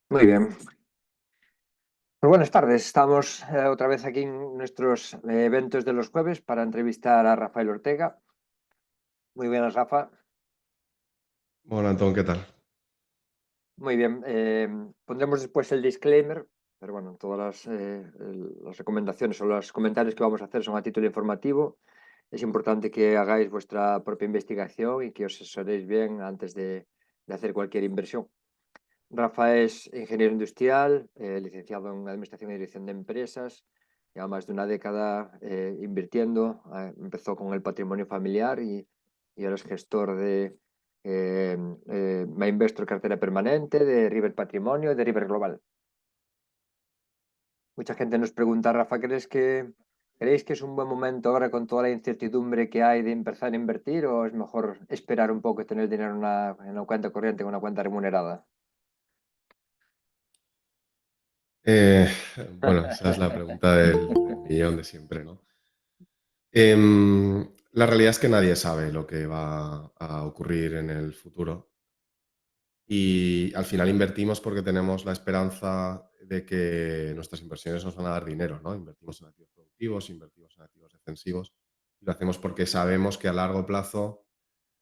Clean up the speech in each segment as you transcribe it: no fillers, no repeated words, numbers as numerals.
Muy bien. Pues buenas tardes. Estamos otra vez aquí en nuestros eventos de los jueves para entrevistar a Rafael Ortega. Muy buenas, Rafa. Hola, Antón, ¿qué tal? Muy bien. Pondremos después el disclaimer, pero bueno, todas las recomendaciones o los comentarios que vamos a hacer son a título informativo. Es importante que hagáis vuestra propia investigación y que os asesoréis bien antes de hacer cualquier inversión. Rafa es ingeniero industrial, licenciado en Administración y Dirección de Empresas, lleva más de una década invirtiendo. Empezó con el patrimonio familiar y ahora es gestor de MyInvestor Cartera Permanente, de River Patrimonio y de River Global. Mucha gente nos pregunta, Rafa, ¿creéis que es un buen momento ahora con toda la incertidumbre que hay de empezar a invertir o es mejor esperar un poco y tener el dinero en una cuenta corriente, en una cuenta remunerada? Eh, bueno, esa es la pregunta del millón de siempre, ¿no? La realidad es que nadie sabe lo que va a ocurrir en el futuro y al final invertimos porque tenemos la esperanza de que nuestras inversiones nos van a dar dinero, ¿no? Invertimos en activos productivos, invertimos en activos defensivos y lo hacemos porque sabemos que a largo plazo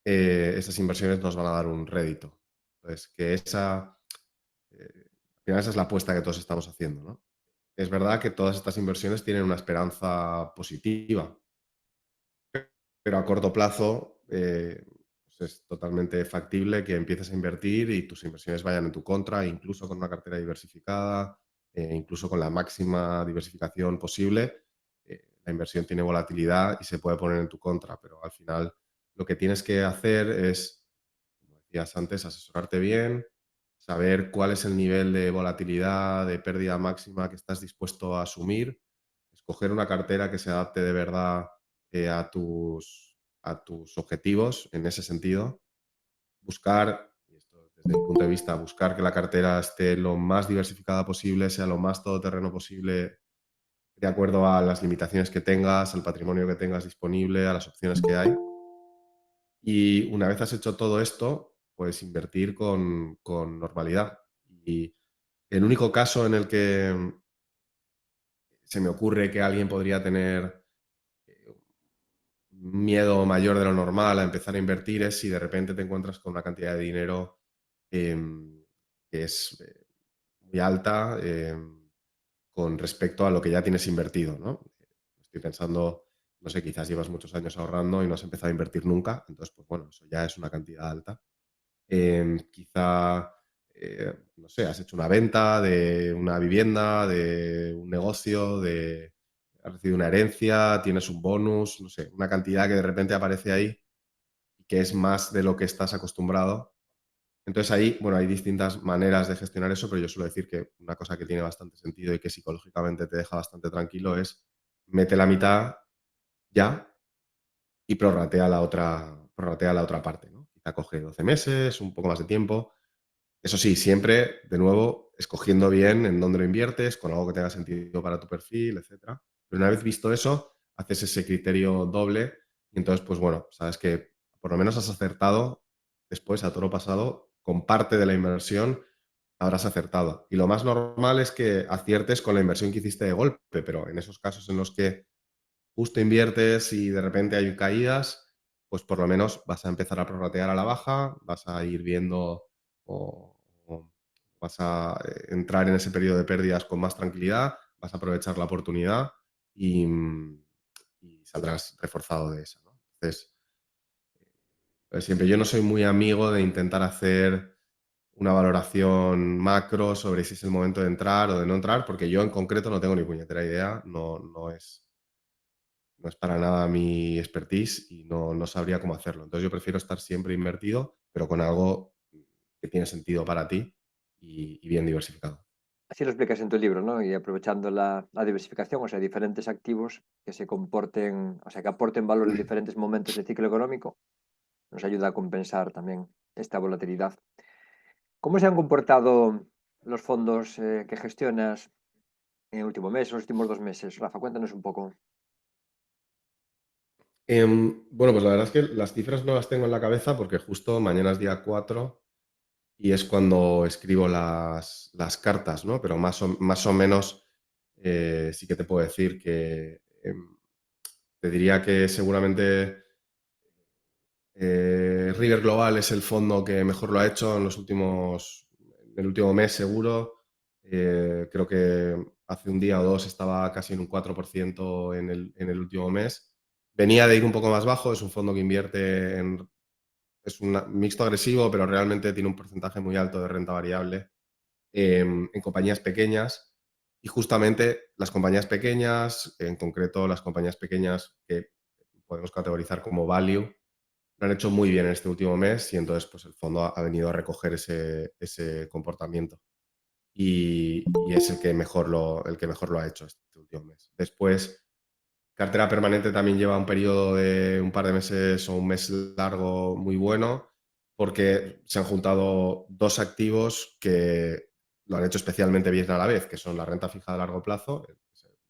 esas inversiones nos van a dar un rédito. Entonces, al final esa es la apuesta que todos estamos haciendo, ¿no? Es verdad que todas estas inversiones tienen una esperanza positiva, pero a corto plazo pues es totalmente factible que empieces a invertir y tus inversiones vayan en tu contra, incluso con una cartera diversificada, incluso con la máxima diversificación posible. La inversión tiene volatilidad y se puede poner en tu contra, pero al final lo que tienes que hacer es, como decías antes, asesorarte bien, saber cuál es el nivel de volatilidad, de pérdida máxima que estás dispuesto a asumir, escoger una cartera que se adapte de verdad a tus objetivos en ese sentido, buscar, y esto desde mi punto de vista, buscar que la cartera esté lo más diversificada posible, sea lo más todoterreno posible, de acuerdo a las limitaciones que tengas, al patrimonio que tengas disponible, a las opciones que hay. Y una vez has hecho todo esto, pues invertir con normalidad. Y el único caso en el que se me ocurre que alguien podría tener miedo mayor de lo normal a empezar a invertir es si de repente te encuentras con una cantidad de dinero que es muy alta con respecto a lo que ya tienes invertido, ¿no? Estoy pensando, no sé, quizás llevas muchos años ahorrando y no has empezado a invertir nunca, entonces, pues bueno, eso ya es una cantidad alta. Quizá, no sé, has hecho una venta de una vivienda, de un negocio, has recibido una herencia, tienes un bonus, no sé, una cantidad que de repente aparece ahí y que es más de lo que estás acostumbrado. Entonces ahí, bueno, hay distintas maneras de gestionar eso, pero yo suelo decir que una cosa que tiene bastante sentido y que psicológicamente te deja bastante tranquilo es mete la mitad ya y prorratea la otra parte, ¿no? Quizá coge 12 meses, un poco más de tiempo. Eso sí, siempre, de nuevo, escogiendo bien en dónde lo inviertes, con algo que tenga sentido para tu perfil, etcétera. Pero una vez visto eso, haces ese criterio doble y entonces, pues bueno, sabes que por lo menos has acertado después, a toro pasado, con parte de la inversión habrás acertado. Y lo más normal es que aciertes con la inversión que hiciste de golpe, pero en esos casos en los que justo inviertes y de repente hay caídas, pues por lo menos vas a empezar a prorratear a la baja, vas a ir viendo o vas a entrar en ese periodo de pérdidas con más tranquilidad, vas a aprovechar la oportunidad y saldrás reforzado de esa, ¿no? Entonces, siempre yo no soy muy amigo de intentar hacer una valoración macro sobre si es el momento de entrar o de no entrar, porque yo en concreto no tengo ni puñetera idea, no es para nada mi expertise y no sabría cómo hacerlo. Entonces yo prefiero estar siempre invertido, pero con algo que tiene sentido para ti y bien diversificado. Así lo explicas en tu libro, ¿no? Y aprovechando la diversificación, o sea, diferentes activos que se comporten, o sea, que aporten valor en diferentes momentos del ciclo económico, nos ayuda a compensar también esta volatilidad. ¿Cómo se han comportado los fondos que gestionas en el último mes, los últimos 2 meses? Rafa, cuéntanos un poco. Bueno, pues la verdad es que las cifras no las tengo en la cabeza porque justo mañana es día 4 y es cuando escribo las cartas, ¿no? Pero más o menos sí que te puedo decir que te diría que seguramente River Global es el fondo que mejor lo ha hecho en el último mes seguro. Creo que hace un día o dos estaba casi en un 4% en el último mes. Venía de ir un poco más bajo, es un fondo que invierte es un mixto agresivo, pero realmente tiene un porcentaje muy alto de renta variable en compañías pequeñas. Y justamente las compañías pequeñas, en concreto las compañías pequeñas que podemos categorizar como value, lo han hecho muy bien en este último mes y entonces pues el fondo ha venido a recoger ese comportamiento y es el que mejor lo ha hecho este último mes. Después, cartera permanente también lleva un periodo de un par de meses o un mes largo muy bueno porque se han juntado dos activos que lo han hecho especialmente bien a la vez, que son la renta fija de largo plazo,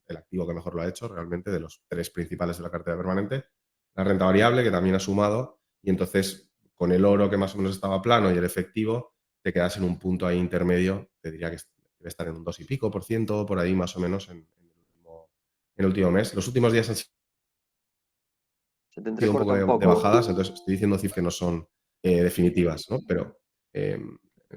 el activo que mejor lo ha hecho realmente de los tres principales de la cartera permanente, la renta variable que también ha sumado y entonces con el oro que más o menos estaba plano y el efectivo te quedas en un punto ahí intermedio, te diría que debe estar en un 2 y pico por ciento, por ahí más o menos en el último mes. Los últimos días han Se te sido un poco entrecorta un de poco. bajadas, entonces estoy diciendo cifras que no son definitivas, ¿no? Pero eh,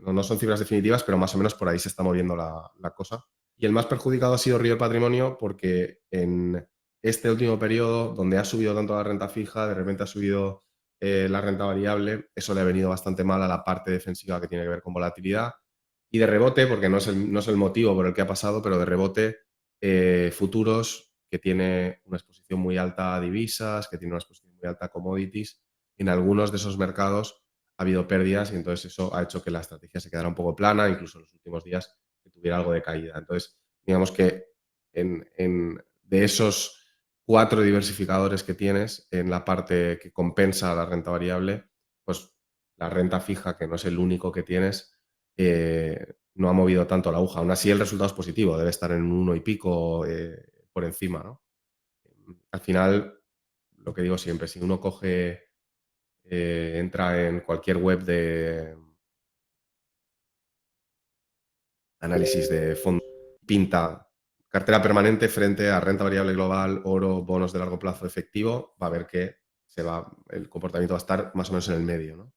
no son cifras definitivas, pero más o menos por ahí se está moviendo la cosa. Y el más perjudicado ha sido Río Patrimonio porque en este último periodo, donde ha subido tanto la renta fija, de repente ha subido la renta variable, eso le ha venido bastante mal a la parte defensiva que tiene que ver con volatilidad. Y de rebote, porque no es el motivo por el que ha pasado, pero de rebote, futuros, que tiene una exposición muy alta a divisas, que tiene una exposición muy alta a commodities. En algunos de esos mercados ha habido pérdidas y entonces eso ha hecho que la estrategia se quedara un poco plana, incluso en los últimos días que tuviera algo de caída. Entonces, digamos que de esos cuatro diversificadores que tienes, en la parte que compensa la renta variable, pues la renta fija, que no es el único que tienes, no ha movido tanto la aguja. Aún así, el resultado es positivo, debe estar en un 1 y pico por encima, ¿no? Al final, lo que digo siempre, si uno entra en cualquier web de análisis de fondo, pinta cartera permanente frente a renta variable global, oro, bonos de largo plazo efectivo, va a ver que el comportamiento va a estar más o menos en el medio, ¿no?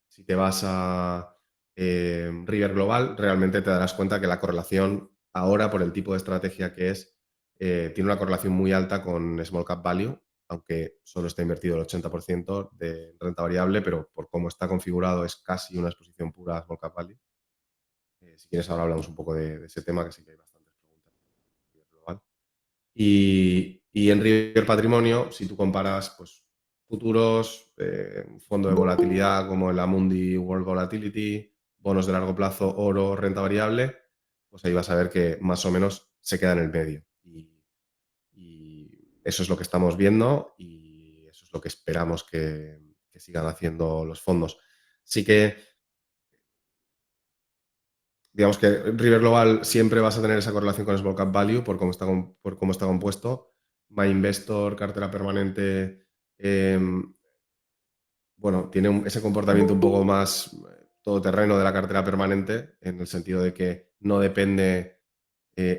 Si te vas a River Global, realmente te darás cuenta que la correlación ahora, por el tipo de estrategia que es, tiene una correlación muy alta con Small Cap Value, aunque solo está invertido el 80% de renta variable, pero por cómo está configurado es casi una exposición pura a Small Cap Value. Si quieres, ahora hablamos un poco de ese tema, que sí que hay bastantes preguntas en River Global. Y en River Patrimonio, si tú comparas pues, futuros, un fondo de volatilidad como el Amundi World Volatility, bonos de largo plazo, oro, renta variable, pues ahí vas a ver que más o menos se queda en el medio. Y eso es lo que estamos viendo y eso es lo que esperamos que sigan haciendo los fondos. Sí que digamos que River Global siempre vas a tener esa correlación con Small Cap Value por cómo está compuesto. My Investor, cartera permanente, eh, bueno, tiene ese comportamiento un poco más todoterreno de la cartera permanente, en el sentido de que no depende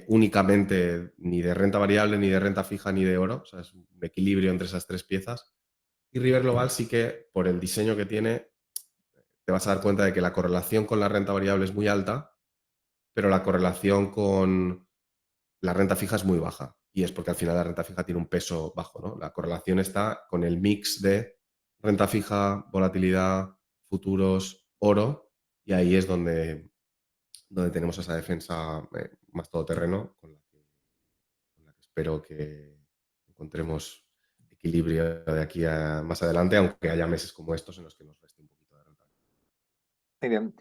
únicamente ni de renta variable, ni de renta fija, ni de oro. O sea, es un equilibrio entre esas tres piezas. Y River Global sí que, por el diseño que tiene, te vas a dar cuenta de que la correlación con la renta variable es muy alta, pero la correlación con la renta fija es muy baja. Y es porque al final la renta fija tiene un peso bajo, ¿no? La correlación está con el mix de renta fija, volatilidad, futuros, oro, y ahí es donde tenemos esa defensa más todoterreno con la que espero que encontremos equilibrio de aquí a más adelante, aunque haya meses como estos en los que nos reste un poquito de rentabilidad. Muy bien.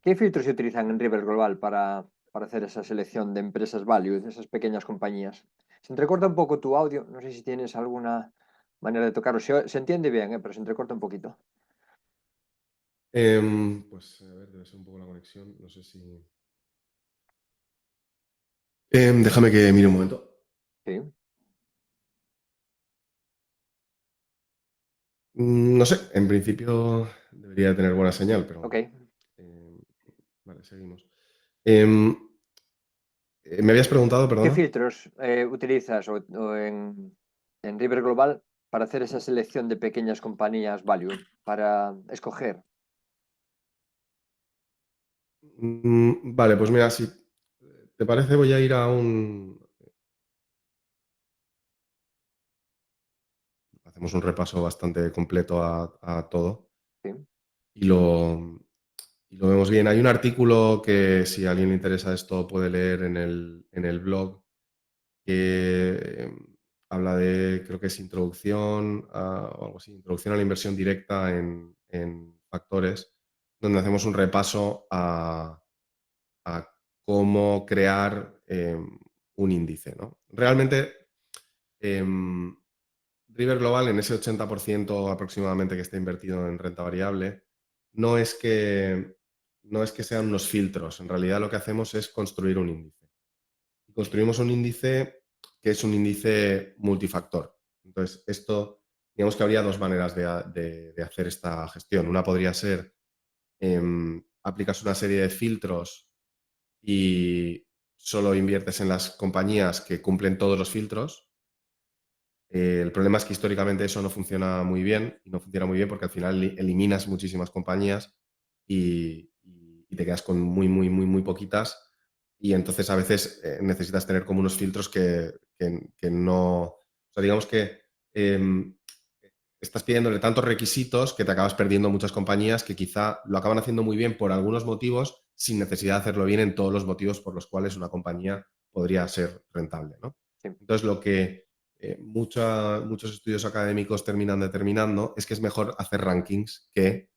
¿Qué filtros se utilizan en River Global para hacer esa selección de empresas value, de esas pequeñas compañías? Se entrecorta un poco tu audio, no sé si tienes alguna manera de tocarlo. Se entiende bien, pero se entrecorta un poquito. Pues a ver, debe ser un poco la conexión, no sé si... déjame que mire un momento. Sí, No sé, en principio debería tener buena señal, pero ok. bueno. Vale, seguimos. Me habías preguntado, ¿Qué perdona. filtros utilizas en River Global para hacer esa selección de pequeñas compañías value, para escoger? Vale, pues mira, si te parece voy a ir a un... Hacemos un repaso bastante completo a todo Sí, y lo vemos bien. Hay un artículo que si a alguien le interesa esto puede leer en el blog que habla de, creo que es introducción o algo así, introducción a la inversión directa en factores, donde hacemos un repaso a cómo crear un índice, ¿no? Realmente, River Global, en ese 80% aproximadamente que está invertido en renta variable, no es que, no es que sean unos filtros. En realidad lo que hacemos es construir un índice. Y construimos un índice que es un índice multifactor. Entonces, esto, digamos que habría dos maneras de hacer esta gestión. Una podría ser, aplicas una serie de filtros y solo inviertes en las compañías que cumplen todos los filtros. El problema es que históricamente eso no funciona muy bien y no funciona muy bien porque al final eliminas muchísimas compañías y te quedas con muy, muy, muy, muy poquitas y entonces a veces necesitas tener como unos filtros que no... O sea, digamos que em, estás pidiéndole tantos requisitos que te acabas perdiendo muchas compañías que quizá lo acaban haciendo muy bien por algunos motivos sin necesidad de hacerlo bien en todos los motivos por los cuales una compañía podría ser rentable, ¿no? sí, Entonces, lo que muchos estudios académicos terminan determinando es que es mejor hacer rankings que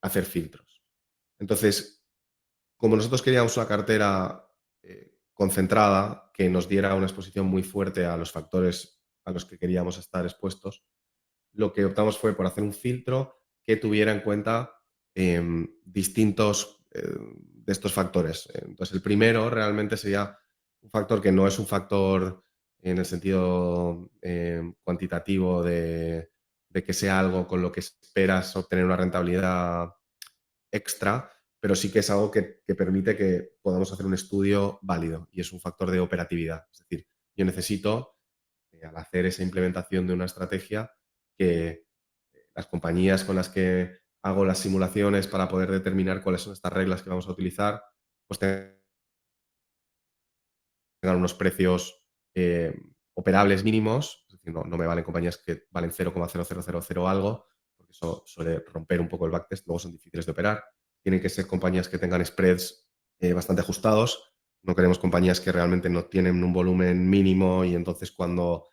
hacer filtros. Entonces, como nosotros queríamos una cartera concentrada que nos diera una exposición muy fuerte a los factores a los que queríamos estar expuestos, lo que optamos fue por hacer un filtro que tuviera en cuenta distintos de estos factores. Entonces, el primero realmente sería un factor que no es un factor en el sentido cuantitativo de que sea algo con lo que esperas obtener una rentabilidad extra, pero sí que es algo que permite que podamos hacer un estudio válido y es un factor de operatividad. Es decir, yo necesito, al hacer esa implementación de una estrategia, que las compañías con las que hago las simulaciones para poder determinar cuáles son estas reglas que vamos a utilizar, pues tengan unos precios operables mínimos, es decir, no me valen compañías que valen 0,0000 algo, porque eso suele romper un poco el backtest, luego son difíciles de operar. Tienen que ser compañías que tengan spreads bastante ajustados, no queremos compañías que realmente no tienen un volumen mínimo y entonces cuando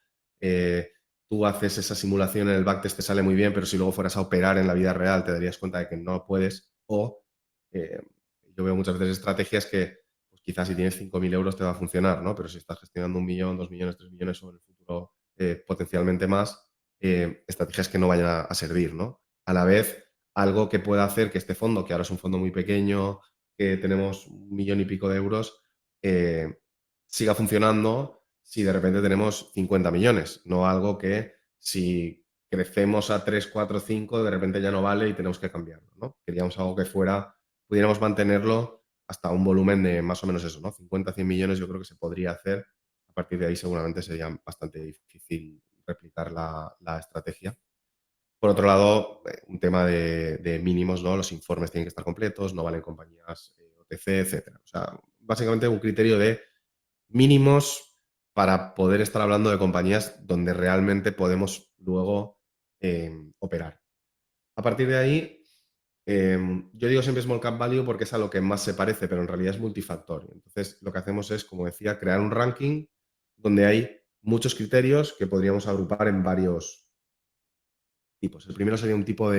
tú haces esa simulación en el backtest te sale muy bien, pero si luego fueras a operar en la vida real te darías cuenta de que no puedes. O eh, yo veo muchas veces estrategias que pues quizás si tienes 5.000 euros te va a funcionar, ¿no? Pero si estás gestionando 1 millón, 2 millones, 3 millones o en el futuro potencialmente más, estrategias que no vayan a servir, ¿no? A la vez, algo que pueda hacer que este fondo, que ahora es un fondo muy pequeño, que tenemos 1 millón y pico de euros, siga funcionando si de repente tenemos 50 millones, no algo que si crecemos a 3 4 5 de repente ya no vale y tenemos que cambiarlo, ¿no? Queríamos algo que pudiéramos mantenerlo hasta un volumen de más o menos eso, ¿no? 50, 100 millones yo creo que se podría hacer. A partir de ahí seguramente sería bastante difícil replicar la estrategia. Por otro lado, un tema de mínimos, ¿no? Los informes tienen que estar completos, no valen compañías OTC, etcétera. O sea, básicamente un criterio de mínimos para poder estar hablando de compañías donde realmente podemos luego operar. A partir de ahí, yo digo siempre Small Cap Value porque es a lo que más se parece, pero en realidad es multifactor. Entonces, lo que hacemos es, como decía, crear un ranking donde hay muchos criterios que podríamos agrupar en varios tipos. El primero sería un tipo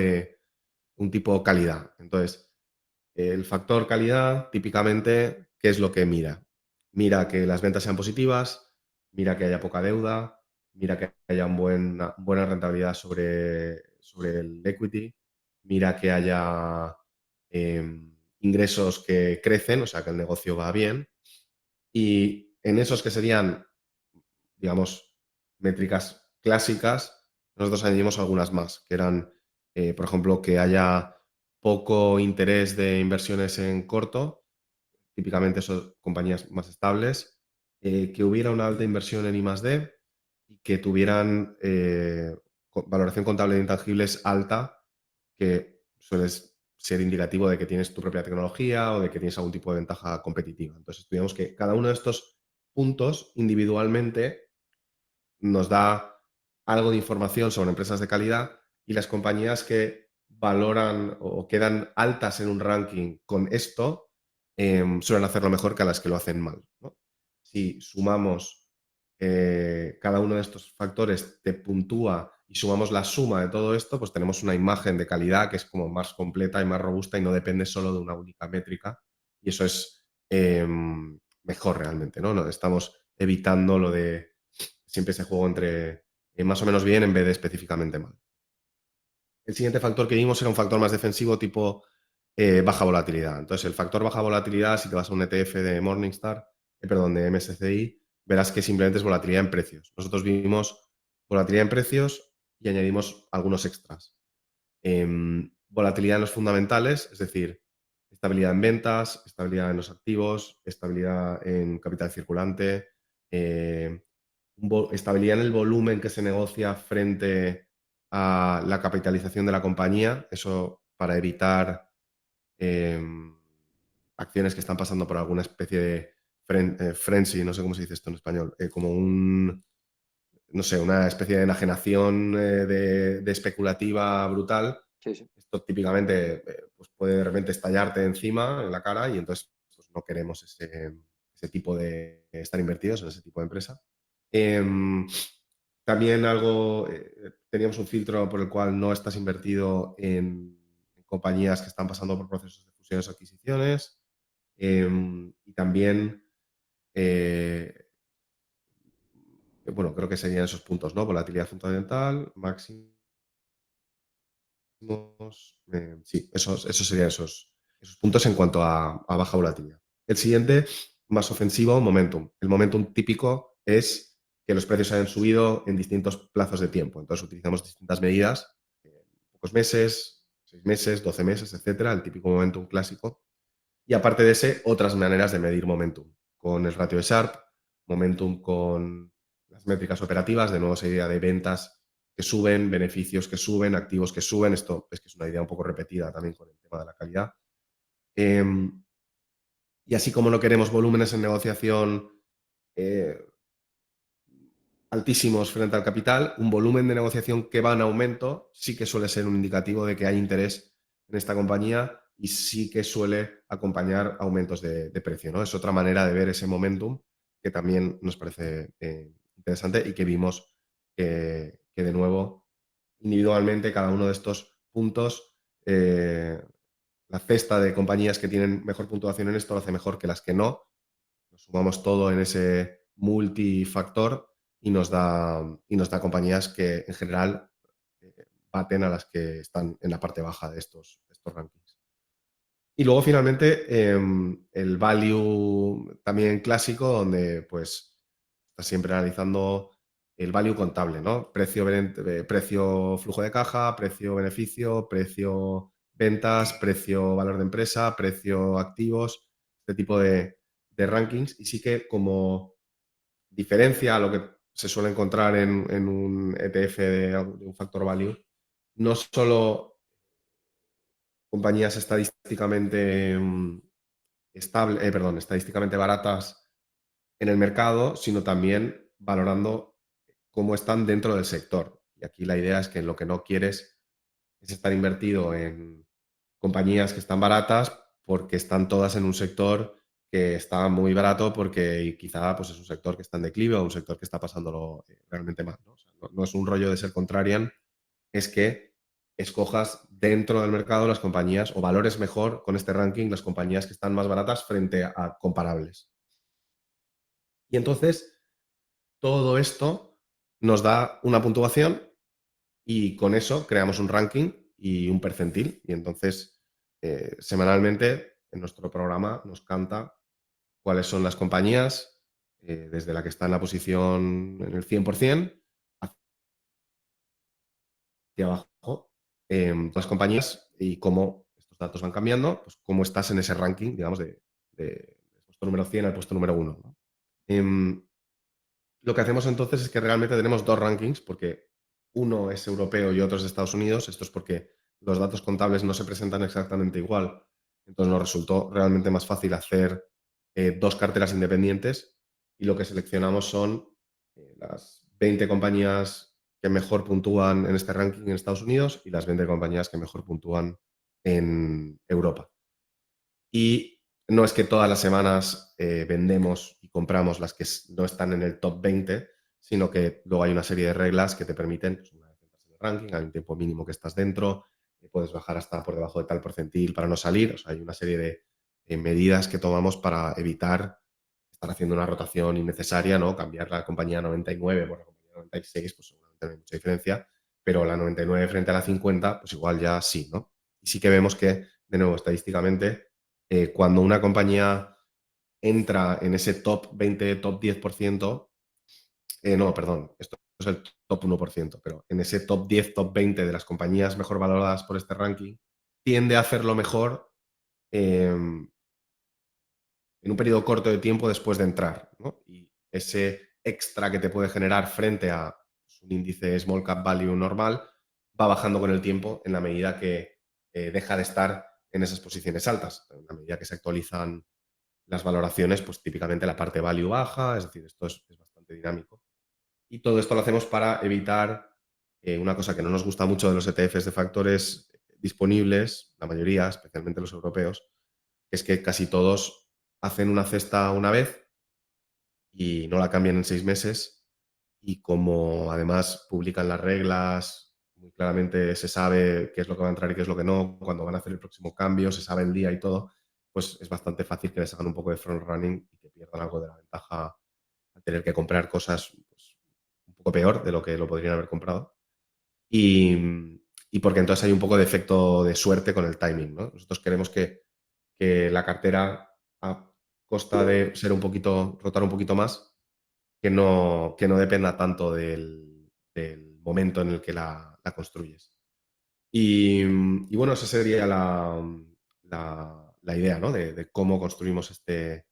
calidad. Entonces, el factor calidad, típicamente, ¿qué es lo que mira? Mira que las ventas sean positivas, mira que haya poca deuda, mira que haya una buena rentabilidad sobre el equity, mira que haya ingresos que crecen, o sea, que el negocio va bien. Y en esos que serían, digamos, métricas clásicas, nosotros añadimos algunas más, que eran, por ejemplo, que haya poco interés de inversiones en corto, típicamente son compañías más estables, que hubiera una alta inversión en I+D y que tuvieran valoración contable de intangibles alta, que suele ser indicativo de que tienes tu propia tecnología o de que tienes algún tipo de ventaja competitiva. Entonces, estudiamos que cada uno de estos puntos individualmente nos da algo de información sobre empresas de calidad, y las compañías que valoran o quedan altas en un ranking con esto suelen hacerlo mejor que a las que lo hacen mal, ¿no? Si sumamos cada uno de estos factores, te puntúa y sumamos la suma de todo esto, pues tenemos una imagen de calidad que es como más completa y más robusta y no depende solo de una única métrica, y eso es mejor realmente, ¿no? Estamos evitando lo de siempre ese juego entre más o menos bien en vez de específicamente mal. El siguiente factor que vimos era un factor más defensivo tipo baja volatilidad. Entonces, el factor baja volatilidad, si te vas a un ETF de Morningstar, perdón, de MSCI, verás que simplemente es volatilidad en precios. Nosotros vimos volatilidad en precios y añadimos algunos extras. Volatilidad en los fundamentales, es decir, estabilidad en ventas, estabilidad en los activos, estabilidad en capital circulante, estabilidad en el volumen que se negocia frente a la capitalización de la compañía, eso para evitar acciones que están pasando por alguna especie de frenzy, no sé cómo se dice esto en español, como no sé, una especie de enajenación de especulativa brutal. Sí, sí. Esto típicamente pues puede de repente estallarte encima en la cara, y entonces pues no queremos ese tipo de estar invertidos en ese tipo de empresa. También teníamos un filtro por el cual no estás invertido en compañías que están pasando por procesos de fusiones o adquisiciones. Y también, bueno, creo que serían esos puntos, ¿no? Volatilidad fundamental, máximos. Sí, esos serían esos puntos en cuanto a baja volatilidad. El siguiente, más ofensivo, momentum. El momentum típico es que los precios hayan subido en distintos plazos de tiempo. Entonces utilizamos distintas medidas, pocos meses, 6 meses, 12 meses, etcétera, el típico momentum clásico. Y aparte de ese, otras maneras de medir momentum, con el ratio de Sharpe, momentum con las métricas operativas, de nuevo esa idea de ventas que suben, beneficios que suben, activos que suben. Esto es que es una idea un poco repetida también con el tema de la calidad. Y así como no queremos volúmenes en negociación altísimos frente al capital, un volumen de negociación que va en aumento sí que suele ser un indicativo de que hay interés en esta compañía y sí que suele acompañar aumentos de precio, ¿no? Es otra manera de ver ese momentum que también nos parece interesante, y que vimos que de nuevo, individualmente, cada uno de estos puntos, la cesta de compañías que tienen mejor puntuación en esto lo hace mejor que las que no. Lo sumamos todo en ese multifactor y nos da compañías que en general baten a las que están en la parte baja de estos rankings. Y luego finalmente el value también clásico, donde pues estás siempre analizando el value contable, ¿no? Precio flujo de caja, precio beneficio, precio ventas, precio valor de empresa, precio activos, este tipo de rankings. Y sí que, como diferencia a lo que se suele encontrar en un ETF de un factor value, no solo compañías estadísticamente estadísticamente baratas en el mercado, sino también valorando cómo están dentro del sector. Y aquí la idea es que lo que no quieres es estar invertido en compañías que están baratas porque están todas en un sector que está muy barato, porque quizá pues, es un sector que está en declive o un sector que está pasándolo realmente mal, ¿no? O sea, no es un rollo de ser contrarian, es que escojas dentro del mercado las compañías, o valores mejor con este ranking las compañías que están más baratas frente a comparables. Y entonces todo esto nos da una puntuación, y con eso creamos un ranking y un percentil. Y entonces semanalmente en nuestro programa nos canta cuáles son las compañías desde la que está en la posición en el 100% hacia abajo, las compañías, y cómo estos los datos van cambiando, pues cómo estás en ese ranking, digamos, de puesto número 100 al puesto número 1, ¿no? Lo que hacemos entonces es que realmente tenemos dos rankings, porque uno es europeo y otro es de Estados Unidos. Esto es porque los datos contables no se presentan exactamente igual. Entonces nos resultó realmente más fácil hacer dos carteras independientes, y lo que seleccionamos son las 20 compañías que mejor puntúan en este ranking en Estados Unidos y las 20 compañías que mejor puntúan en Europa. Y no es que todas las semanas vendemos y compramos las que no están en el top 20, sino que luego hay una serie de reglas que te permiten, pues una vez entras en el ranking, hay un tiempo mínimo que estás dentro, puedes bajar hasta por debajo de tal porcentil para no salir. O sea, hay una serie de medidas que tomamos para evitar estar haciendo una rotación innecesaria, ¿no? Cambiar la compañía 99 por la compañía 96, pues seguramente no hay mucha diferencia, pero la 99 frente a la 50, pues igual ya sí, ¿no? Y sí que vemos que, de nuevo, estadísticamente, cuando una compañía entra en ese top 20, top 10%, no, perdón, esto es el top 1%, pero en ese top 10, top 20 de las compañías mejor valoradas por este ranking, tiende a hacerlo mejor en un periodo corto de tiempo después de entrar, ¿no? Y ese extra que te puede generar frente a un índice small cap value normal va bajando con el tiempo en la medida que deja de estar en esas posiciones altas. En la medida que se actualizan las valoraciones, pues típicamente la parte value baja, es decir, esto es bastante dinámico. Y todo esto lo hacemos para evitar una cosa que no nos gusta mucho de los ETFs de factores disponibles, la mayoría, especialmente los europeos, que es que casi todos hacen una cesta una vez y no la cambian en 6 meses, y como además publican las reglas, muy claramente se sabe qué es lo que va a entrar y qué es lo que no, cuando van a hacer el próximo cambio, se sabe el día y todo, pues es bastante fácil que les hagan un poco de front running y que pierdan algo de la ventaja al tener que comprar cosas, pues, un poco peor de lo que lo podrían haber comprado. Y porque entonces hay un poco de efecto de suerte con el timing, ¿no? Nosotros queremos que la cartera, a costa de ser un poquito, rotar un poquito más, que no dependa tanto del momento en el que la construyes. Y bueno, esa sería la idea, ¿no? De cómo construimos este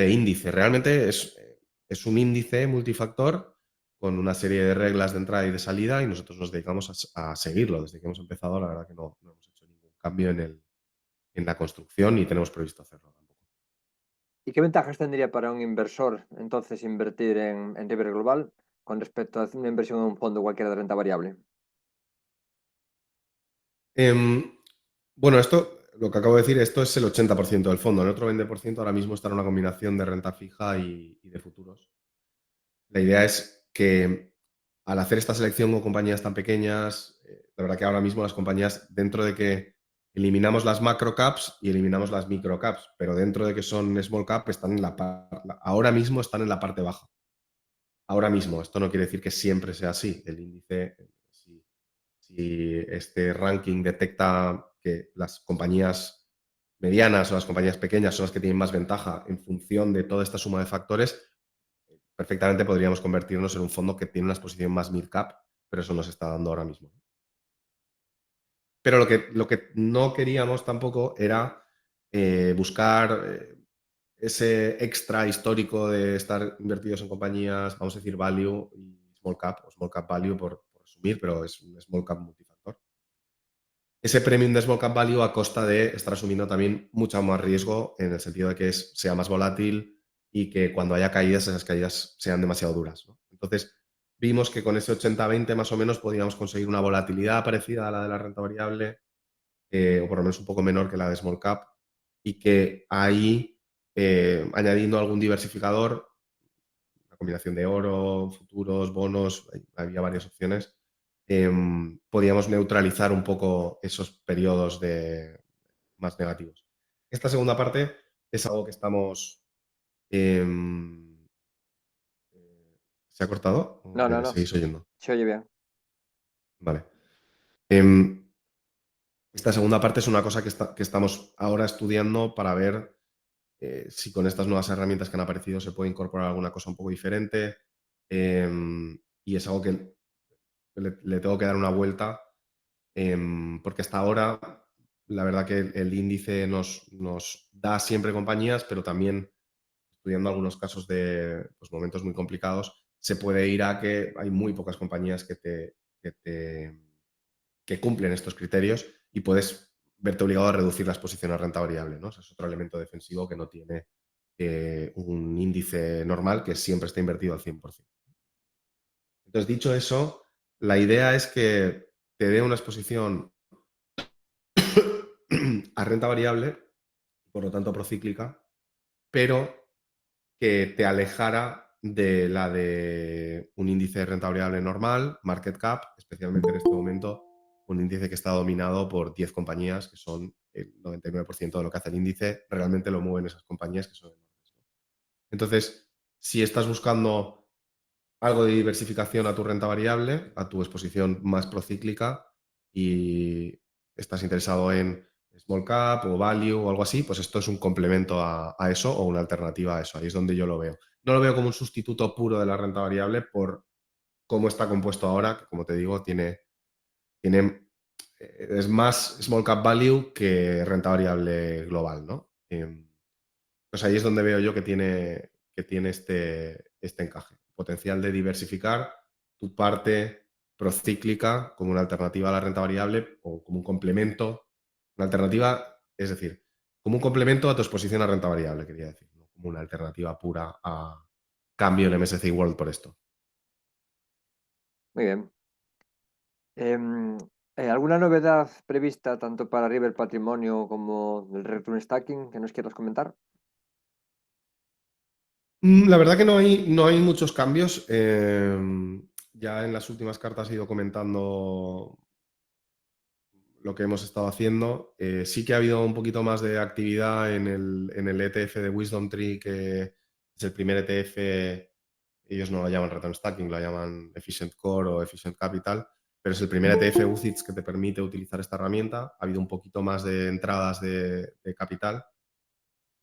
índice. Realmente es un índice multifactor con una serie de reglas de entrada y de salida, y nosotros nos dedicamos a seguirlo. Desde que hemos empezado, la verdad que no hemos hecho ningún cambio en la construcción, ni tenemos previsto hacerlo tampoco. ¿Y qué ventajas tendría para un inversor entonces invertir en River Global con respecto a hacer una inversión en un fondo cualquiera de renta variable? Em, bueno, esto, lo que acabo de decir, esto es el 80% del fondo. El otro 20% ahora mismo está en una combinación de renta fija y de futuros. La idea es que, al hacer esta selección con compañías tan pequeñas, la verdad que ahora mismo las compañías, dentro de que eliminamos las macro caps y eliminamos las micro caps, pero dentro de que son small cap, están ahora mismo están en la parte baja. Ahora mismo, esto no quiere decir que siempre sea así. El índice, si este ranking detecta que las compañías medianas o las compañías pequeñas son las que tienen más ventaja en función de toda esta suma de factores, perfectamente podríamos convertirnos en un fondo que tiene una exposición más mid-cap, pero eso nos está dando ahora mismo. Pero lo que no queríamos tampoco era buscar ese extra histórico de estar invertidos en compañías, vamos a decir, value y small cap, o small cap value por resumir, pero es un small cap multifactor. Ese premium de small cap value a costa de estar asumiendo también mucho más riesgo, en el sentido de que sea más volátil y que cuando haya caídas, esas caídas sean demasiado duras, ¿no? Entonces, vimos que con ese 80-20 más o menos podíamos conseguir una volatilidad parecida a la de la renta variable, o por lo menos un poco menor que la de small cap, y que ahí, añadiendo algún diversificador, una combinación de oro, futuros, bonos, había varias opciones, podíamos neutralizar un poco esos periodos más negativos. Esta segunda parte es algo que estamos... em, ¿Se ha cortado o No, no, me no, seguís oyendo? se oye bien. Vale. Em, Esta segunda parte es una cosa que estamos ahora estudiando para ver si con estas nuevas herramientas que han aparecido se puede incorporar alguna cosa un poco diferente. Y es algo que le tengo que dar una vuelta, porque hasta ahora la verdad que el índice nos da siempre compañías, pero también estudiando algunos casos de pues, momentos muy complicados, se puede ir a que hay muy pocas compañías que cumplen estos criterios y puedes verte obligado a reducir la exposición a renta variable, ¿no? O sea, es otro elemento defensivo que no tiene un índice normal que siempre está invertido al 100%. Entonces, dicho eso, la idea es que te dé una exposición a renta variable, por lo tanto procíclica, pero que te alejara de la de un índice de renta variable normal, market cap, especialmente en este momento, un índice que está dominado por 10 compañías, que son el 99% de lo que hace el índice, realmente lo mueven esas compañías que son enormes. Entonces, si estás buscando algo de diversificación a tu renta variable, a tu exposición más procíclica y estás interesado en small cap o value o algo así, pues esto es un complemento a eso o una alternativa a eso. Ahí es donde yo lo veo. No lo veo como un sustituto puro de la renta variable por cómo está compuesto ahora, que como te digo, es más small cap value que renta variable global, ¿no? Pues ahí es donde veo yo que tiene este encaje. Potencial de diversificar tu parte procíclica como una alternativa a la renta variable o como un complemento. Una alternativa, es decir, como un complemento a tu exposición a renta variable, quería decir, no como una alternativa pura a cambio en MSCI World por esto. Muy bien. ¿Alguna novedad prevista tanto para River Patrimonio como el Return Stacking que nos quieras comentar? La verdad que no hay muchos cambios. Ya en las últimas cartas he ido comentando lo que hemos estado haciendo. Sí que ha habido un poquito más de actividad en el ETF de Wisdom Tree, que es el primer ETF, ellos no lo llaman Return Stacking, lo llaman Efficient Core o Efficient Capital, pero es el primer ETF UCITS que te permite utilizar esta herramienta. Ha habido un poquito más de entradas de capital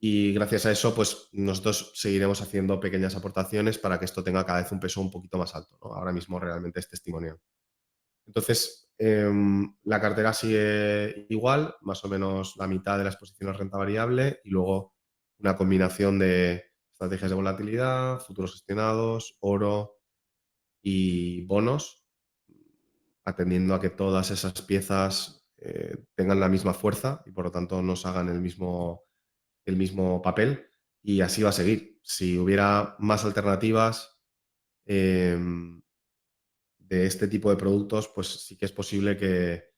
y gracias a eso, pues nosotros seguiremos haciendo pequeñas aportaciones para que esto tenga cada vez un peso un poquito más alto, ¿no? Ahora mismo realmente es testimonial. Entonces, la cartera sigue igual, más o menos la mitad de la exposición a renta variable y luego una combinación de estrategias de volatilidad, futuros gestionados, oro y bonos, atendiendo a que todas esas piezas tengan la misma fuerza y por lo tanto nos hagan el mismo papel y así va a seguir. Si hubiera más alternativas, de este tipo de productos, pues sí que es posible que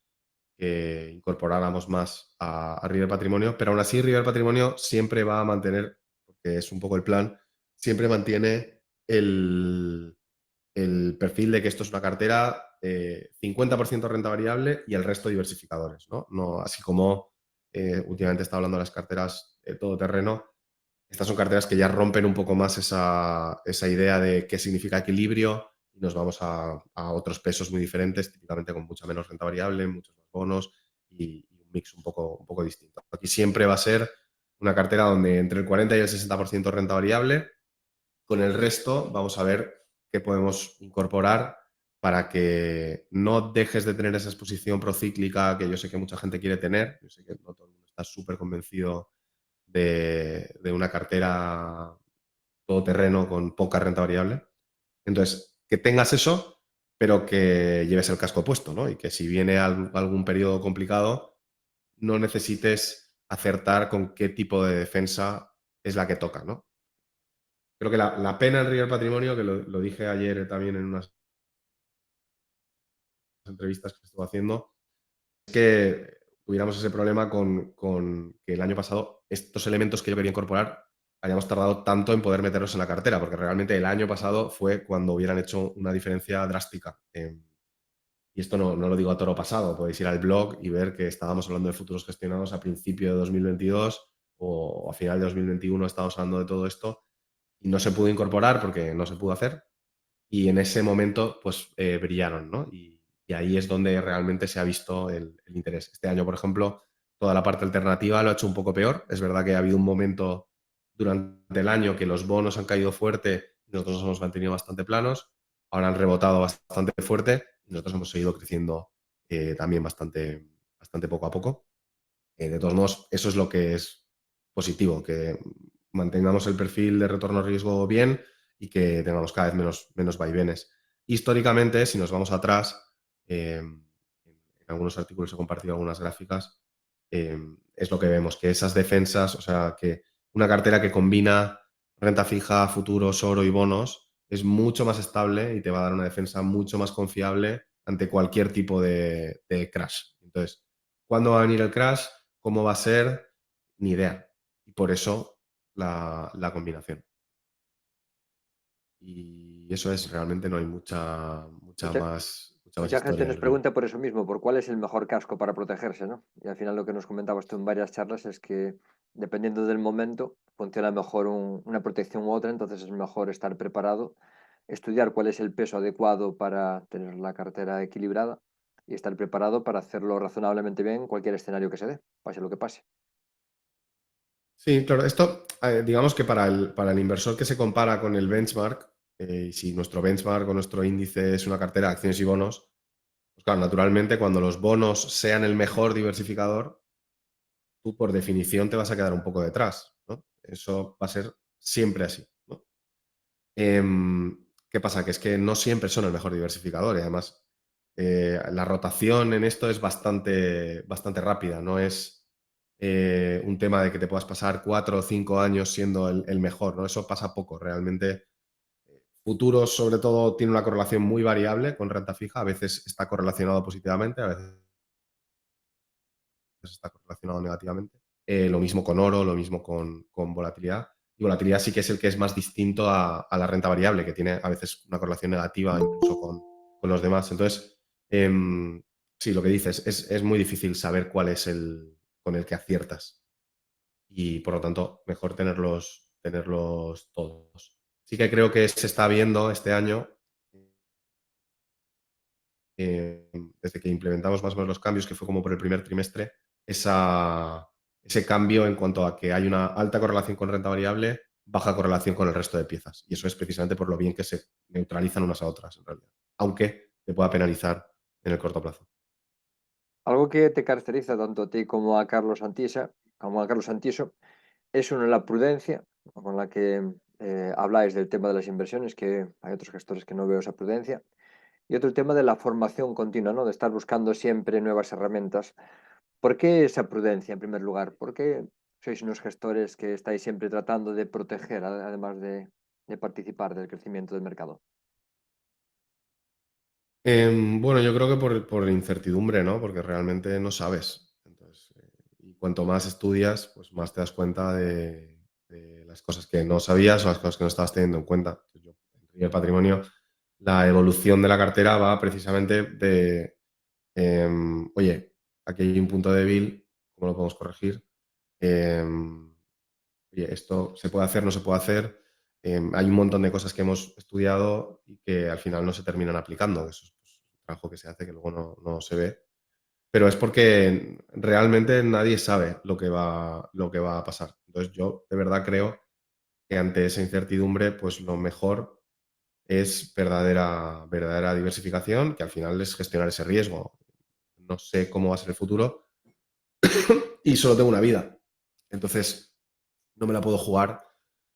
incorporáramos más a River Patrimonio, pero aún así River Patrimonio siempre va a mantener, porque es un poco el plan, siempre mantiene el perfil de que esto es una cartera 50% renta variable y el resto diversificadores, ¿no? Así como últimamente está hablando de las carteras todoterreno, estas son carteras que ya rompen un poco más esa idea de qué significa equilibrio y nos vamos a otros pesos muy diferentes, típicamente con mucha menos renta variable, muchos más bonos y un mix un poco distinto. Aquí siempre va a ser una cartera donde entre el 40 y el 60% renta variable, con el resto vamos a ver qué podemos incorporar para que no dejes de tener esa exposición procíclica que yo sé que mucha gente quiere tener. Yo sé que no todo el mundo está súper convencido de una cartera todoterreno con poca renta variable. Entonces, que tengas eso, pero que lleves el casco puesto, ¿no? Y que si viene algún periodo complicado, no necesites acertar con qué tipo de defensa es la que toca, ¿no? Creo que la pena en River Patrimonio, que lo dije ayer también en unas entrevistas que estuve haciendo, es que tuviéramos ese problema con que el año pasado estos elementos que yo quería incorporar hayamos tardado tanto en poder meterlos en la cartera, porque realmente el año pasado fue cuando hubieran hecho una diferencia drástica. Y esto no lo digo a toro pasado, podéis ir al blog y ver que estábamos hablando de futuros gestionados a principio de 2022 o a final de 2021 estábamos hablando de todo esto y no se pudo incorporar porque no se pudo hacer y en ese momento pues brillaron, ¿no? Y ahí es donde realmente se ha visto el interés. Este año, por ejemplo, toda la parte alternativa lo ha hecho un poco peor. Es verdad que ha habido un momento durante el año que los bonos han caído fuerte y nosotros nos hemos mantenido bastante planos. Ahora han rebotado bastante fuerte y nosotros hemos seguido creciendo también bastante poco a poco. De todos modos, eso es lo que es positivo, que mantengamos el perfil de retorno-riesgo bien y que tengamos cada vez menos vaivenes. Históricamente, si nos vamos atrás, en algunos artículos he compartido algunas gráficas, es lo que vemos, que esas defensas, o sea, que una cartera que combina renta fija, futuros, oro y bonos, es mucho más estable y te va a dar una defensa mucho más confiable ante cualquier tipo de crash. Entonces, ¿cuándo va a venir el crash? ¿Cómo va a ser? Ni idea. Y por eso la combinación. Y eso es, realmente no hay mucha Mucha, más mucha gente historia nos detrás. pregunta por eso mismo, por cuál es el mejor casco para protegerse, ¿no? Y al final lo que nos comentabas tú en varias charlas es que dependiendo del momento funciona mejor una protección u otra, entonces es mejor estar preparado, estudiar cuál es el peso adecuado para tener la cartera equilibrada y estar preparado para hacerlo razonablemente bien en cualquier escenario que se dé, pase lo que pase. Sí, claro, esto, digamos que para el inversor que se compara con el benchmark, y si nuestro benchmark o nuestro índice es una cartera de acciones y bonos, pues claro, naturalmente cuando los bonos sean el mejor diversificador, tú por definición te vas a quedar un poco detrás, ¿no? Eso va a ser siempre así, ¿no? ¿Qué pasa? Que es que no siempre son el mejor diversificador y además la rotación en esto es bastante rápida, no es un tema de que te puedas pasar 4 o 5 años siendo el mejor, ¿no? Eso pasa poco, realmente. Futuros, sobre todo, tiene una correlación muy variable con renta fija, a veces está correlacionado positivamente, a veces está correlacionado negativamente. Lo mismo con oro, lo mismo con volatilidad. Y volatilidad sí que es el que es más distinto a la renta variable, que tiene a veces una correlación negativa incluso con los demás. Entonces, sí, lo que dices, es muy difícil saber cuál es el con el que aciertas. Y por lo tanto, mejor tenerlos todos. Sí que creo que se está viendo este año, desde que implementamos más o menos los cambios, que fue como por el primer trimestre, ese cambio en cuanto a que hay una alta correlación con renta variable, baja correlación con el resto de piezas. Y eso es precisamente por lo bien que se neutralizan unas a otras, en realidad. Aunque te pueda penalizar en el corto plazo. Algo que te caracteriza tanto a ti como a Carlos Antisa, como a Carlos Santiso, es uno la prudencia con la que habláis del tema de las inversiones, que hay otros gestores que no veo esa prudencia, y otro el tema de la formación continua, ¿no? De estar buscando siempre nuevas herramientas. ¿Por qué esa prudencia en primer lugar? ¿Por qué sois unos gestores que estáis siempre tratando de proteger, además de participar del crecimiento del mercado? Bueno, yo creo que por incertidumbre, ¿no? Porque realmente no sabes. Entonces, y cuanto más estudias, pues más te das cuenta de las cosas que no sabías o las cosas que no estabas teniendo en cuenta. Entonces, yo, en el patrimonio, la evolución de la cartera va precisamente de, oye, aquí hay un punto débil, ¿cómo lo podemos corregir? Em, Oye, esto se puede hacer, no se puede hacer. Hay un montón de cosas que hemos estudiado y que al final no se terminan aplicando. Eso es pues, un trabajo que se hace que luego no se ve. Pero es porque realmente nadie sabe lo que va a pasar. Entonces yo de verdad creo que ante esa incertidumbre, pues lo mejor es verdadera diversificación, que al final es gestionar ese riesgo. No sé cómo va a ser el futuro y solo tengo una vida. Entonces, no me la puedo jugar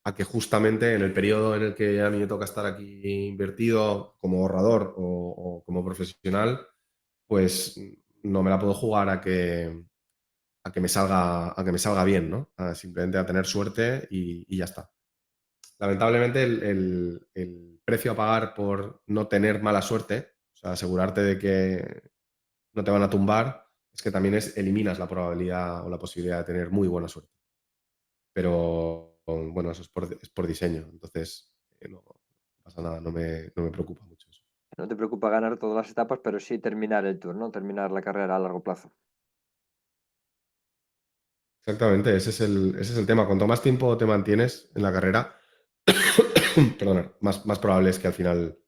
a que justamente en el periodo en el que a mí me toca estar aquí invertido como ahorrador o como profesional, pues no me la puedo jugar a que me salga bien, ¿no? Simplemente a tener suerte y ya está. Lamentablemente, el precio a pagar por no tener mala suerte, o sea, asegurarte de que no te van a tumbar, es que también eliminas la probabilidad o la posibilidad de tener muy buena suerte. Pero bueno, eso es por diseño. Entonces, no pasa nada, no me preocupa mucho eso. No te preocupa ganar todas las etapas, pero sí terminar el tour, ¿no? Terminar la carrera a largo plazo. Exactamente, ese es el tema. Cuanto más tiempo te mantienes en la carrera, perdona, más probable es que al final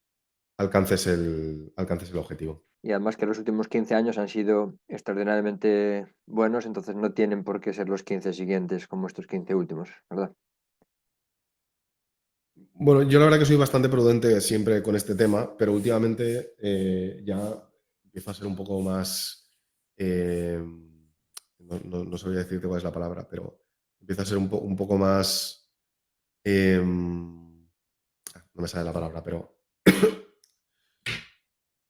alcances el objetivo. Y además que los últimos 15 años han sido extraordinariamente buenos, entonces no tienen por qué ser los 15 siguientes como estos 15 últimos, ¿verdad? Bueno, yo la verdad que soy bastante prudente siempre con este tema, pero últimamente ya empiezo a ser un poco más, no sabría decirte cuál es la palabra, pero empieza a ser un poco más... no me sale la palabra, pero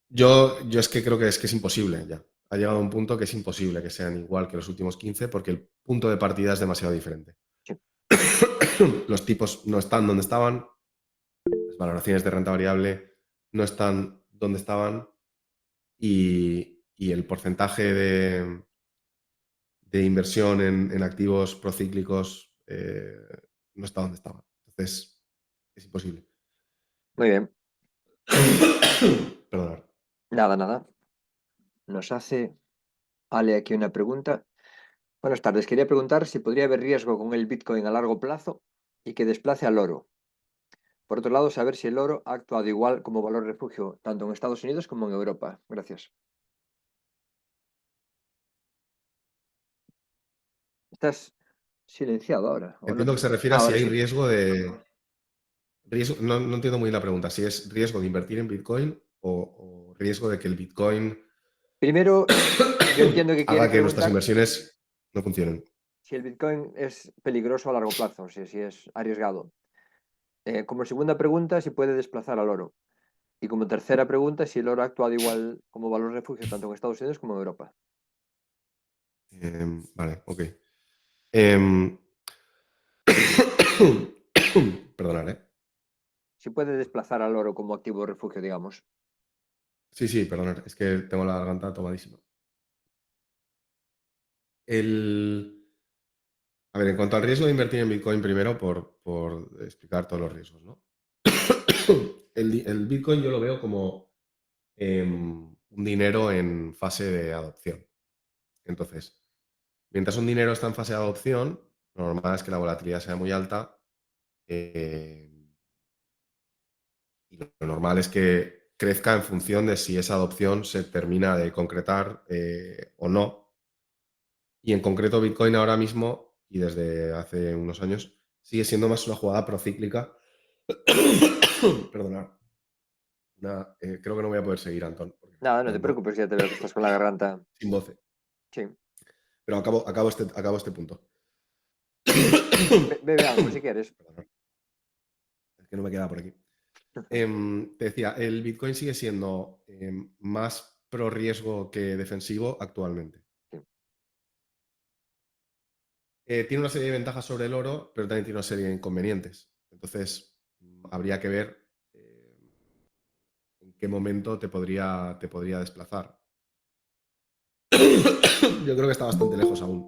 yo es que creo que es imposible ya. Ha llegado a un punto que es imposible que sean igual que los últimos 15 porque el punto de partida es demasiado diferente. Sí. Los tipos no están donde estaban, las valoraciones de renta variable no están donde estaban y el porcentaje de inversión en activos procíclicos no está donde estaba. Entonces, es imposible. Muy bien. Perdonad. Nada. Nos hace Ale aquí una pregunta. Buenas tardes. Quería preguntar si podría haber riesgo con el Bitcoin a largo plazo y que desplace al oro. Por otro lado, saber si el oro ha actuado igual como valor refugio, tanto en Estados Unidos como en Europa. Gracias. ¿Estás silenciado ahora? ¿O no Entiendo te que se escucho? refiere a si Ahora hay sí. riesgo de... no entiendo muy bien la pregunta. Si es riesgo de invertir en Bitcoin o riesgo de que el Bitcoin Primero, yo entiendo que quiere haga que nuestras preguntar inversiones no funcionen. si el Bitcoin es peligroso a largo plazo, si es arriesgado. Como segunda pregunta, si puede desplazar al oro. Y como tercera pregunta, si el oro ha actuado igual como valor refugio tanto en Estados Unidos como en Europa. Vale, ok. Em, Perdonad, ¿eh? Si puede desplazar al oro como activo refugio, digamos. Sí, perdonad. Es que tengo la garganta tomadísima. A ver, en cuanto al riesgo de invertir en Bitcoin, primero por explicar todos los riesgos, ¿no? El Bitcoin yo lo veo como un dinero en fase de adopción. Entonces, mientras un dinero está en fase de adopción, lo normal es que la volatilidad sea muy alta eh, y lo normal es que crezca en función de si esa adopción se termina de concretar o no. Y en concreto Bitcoin ahora mismo, y desde hace unos años, sigue siendo más una jugada procíclica. Perdonad. Creo que no voy a poder seguir, Antón, porque me Nada, estoy no te quedando preocupes, ya te veo que estás con la garganta. sin voz. Sí. Pero acabo este punto. Bebe algo si quieres. Perdonad, es que no me queda por aquí. Te decía, el Bitcoin sigue siendo más pro riesgo que defensivo actualmente. Sí. Tiene una serie de ventajas sobre el oro, pero también tiene una serie de inconvenientes. Entonces, habría que ver en qué momento te podría desplazar. Yo creo que está bastante lejos aún.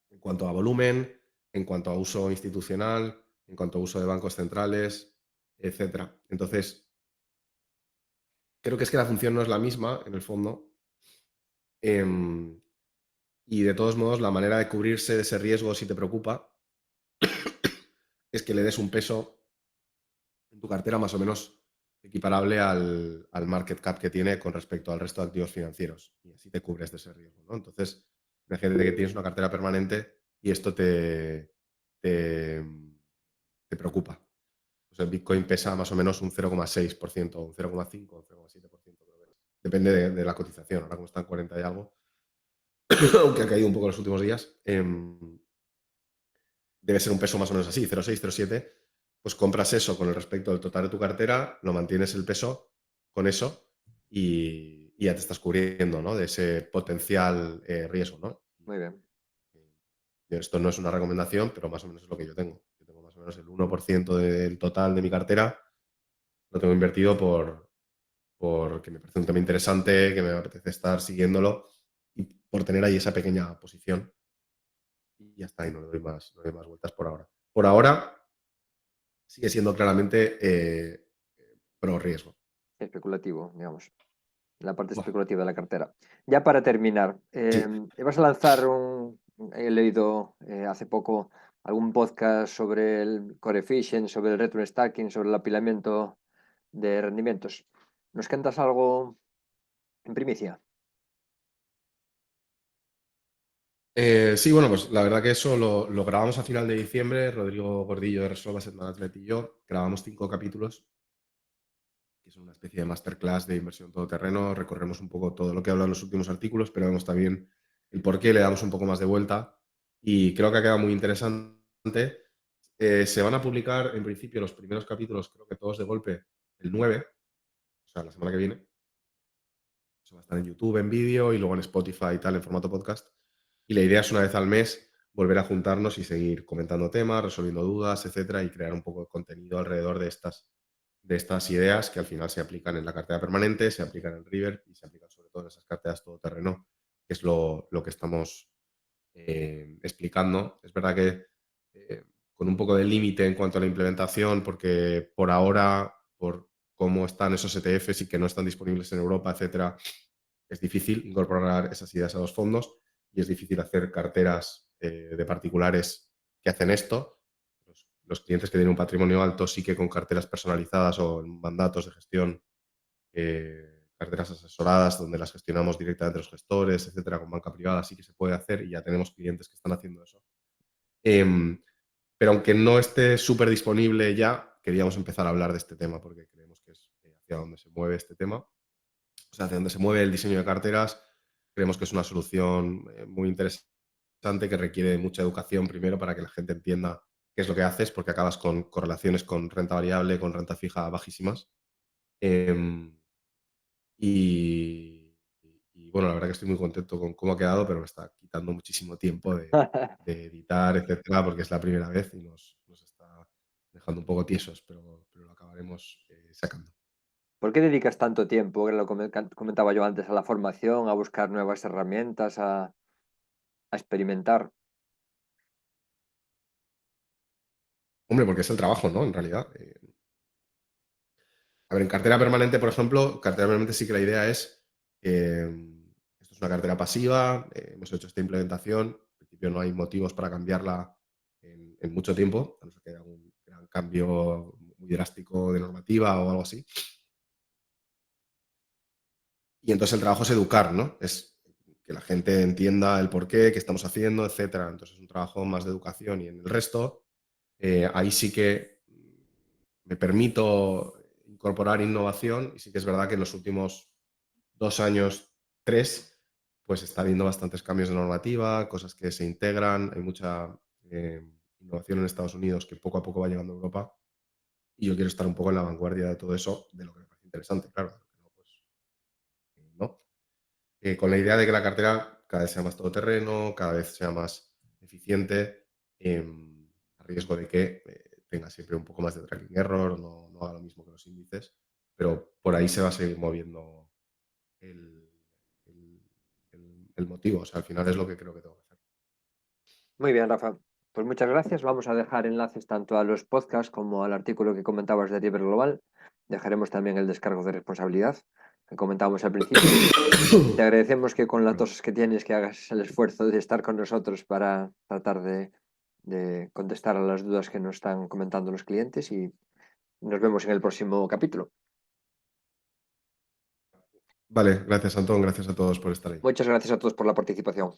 En cuanto a volumen, en cuanto a uso institucional, en cuanto a uso de bancos centrales, etcétera. Entonces, creo que es que la función no es la misma, en el fondo. Y de todos modos, la manera de cubrirse de ese riesgo, si te preocupa, es que le des un peso en tu cartera más o menos equiparable al market cap que tiene con respecto al resto de activos financieros. Y así te cubres de ese riesgo, ¿no? Entonces, imagínate que tienes una cartera permanente y esto te preocupa. Pues el Bitcoin pesa más o menos un 0,6%, un 0,5%, un 0,7%. Depende de la cotización. Ahora como está en 40 y algo, aunque ha caído un poco en los últimos días, debe ser un peso más o menos así, 0,6, 0,7. Pues compras eso con el respecto del total de tu cartera, lo mantienes el peso con eso y ya te estás cubriendo, ¿no? De ese potencial riesgo, ¿no? Muy bien. Esto no es una recomendación, pero más o menos es lo que yo tengo. Yo tengo más o menos el 1% del total de mi cartera, lo tengo invertido porque me parece un tema interesante, que me apetece estar siguiéndolo y por tener ahí esa pequeña posición. Y ya está, y no le doy más vueltas por ahora. Por ahora sigue siendo claramente pro riesgo. Especulativo, digamos. La parte Buah, especulativa de la cartera. Ya para terminar, sí. vas a lanzar he leído hace poco algún podcast sobre el core efficient, sobre el return stacking, sobre el apilamiento de rendimientos. ¿Nos cuentas algo en primicia? Sí, bueno, pues la verdad que eso lo grabamos a final de diciembre. Rodrigo Gordillo de Resolve Asset Management y yo grabamos 5 capítulos, que son una especie de masterclass de inversión todoterreno. Recorremos un poco todo lo que hablan los últimos artículos, pero vemos también el por qué le damos un poco más de vuelta y creo que ha quedado muy interesante. Se van a publicar en principio los primeros capítulos, creo que todos de golpe, el 9, o sea, la semana que viene. Eso va a estar en YouTube, en vídeo y luego en Spotify y tal, en formato podcast. Y la idea es una vez al mes volver a juntarnos y seguir comentando temas, resolviendo dudas, etcétera, y crear un poco de contenido alrededor de estas ideas que al final se aplican en la cartera permanente, se aplican en River y se aplican sobre todo en esas carteras todoterreno, que es lo que estamos explicando. Es verdad que con un poco de límite en cuanto a la implementación, porque por ahora, por cómo están esos ETFs y que no están disponibles en Europa, etcétera, es difícil incorporar esas ideas a los fondos y es difícil hacer carteras de particulares que hacen esto. Los clientes que tienen un patrimonio alto sí que con carteras personalizadas o en mandatos de gestión, carteras asesoradas donde las gestionamos directamente los gestores, etcétera, con banca privada sí que se puede hacer y ya tenemos clientes que están haciendo eso. Pero aunque no esté súper disponible ya, queríamos empezar a hablar de este tema porque creemos que es hacia donde se mueve este tema. O sea, hacia donde se mueve el diseño de carteras, creemos que es una solución muy interesante que requiere de mucha educación primero para que la gente entienda qué es lo que haces, porque acabas con correlaciones con renta variable, con renta fija bajísimas. Y bueno, la verdad que estoy muy contento con cómo ha quedado, pero me está quitando muchísimo tiempo de editar, etcétera, porque es la primera vez y nos está dejando un poco tiesos, pero lo acabaremos sacando. ¿Por qué dedicas tanto tiempo, que lo comentaba yo antes, a la formación, a buscar nuevas herramientas, a experimentar? Hombre, porque es el trabajo, ¿no? En realidad. A ver, en cartera permanente, por ejemplo, cartera permanente sí que la idea es, esto es una cartera pasiva, hemos hecho esta implementación, en principio no hay motivos para cambiarla en mucho tiempo, a no ser que haya un gran cambio muy drástico de normativa o algo así. Y entonces el trabajo es educar, ¿no? Es que la gente entienda el porqué, qué estamos haciendo, etcétera. Entonces es un trabajo más de educación y en el resto, ahí sí que me permito incorporar innovación y sí que es verdad que en los últimos 2 años, 3, pues está habiendo bastantes cambios de normativa, cosas que se integran, hay mucha innovación en Estados Unidos que poco a poco va llegando a Europa y yo quiero estar un poco en la vanguardia de todo eso, de lo que me parece interesante, claro, de lo que no, pues no. Con la idea de que la cartera cada vez sea más todoterreno, cada vez sea más eficiente, a riesgo de que tenga siempre un poco más de tracking error, no haga lo mismo que los índices, pero por ahí se va a seguir moviendo el, el- el motivo. O sea, al final es lo que creo que tengo que hacer. Muy bien, Rafa. Pues muchas gracias. Vamos a dejar enlaces tanto a los podcasts como al artículo que comentabas de River Global. Dejaremos también el descargo de responsabilidad que comentábamos al principio. Te agradecemos que con la Bueno, tos que tienes que hagas el esfuerzo de estar con nosotros para tratar de contestar a las dudas que nos están comentando los clientes y nos vemos en el próximo capítulo. vale, gracias Antón, gracias a todos por estar ahí. Muchas gracias a todos por la participación.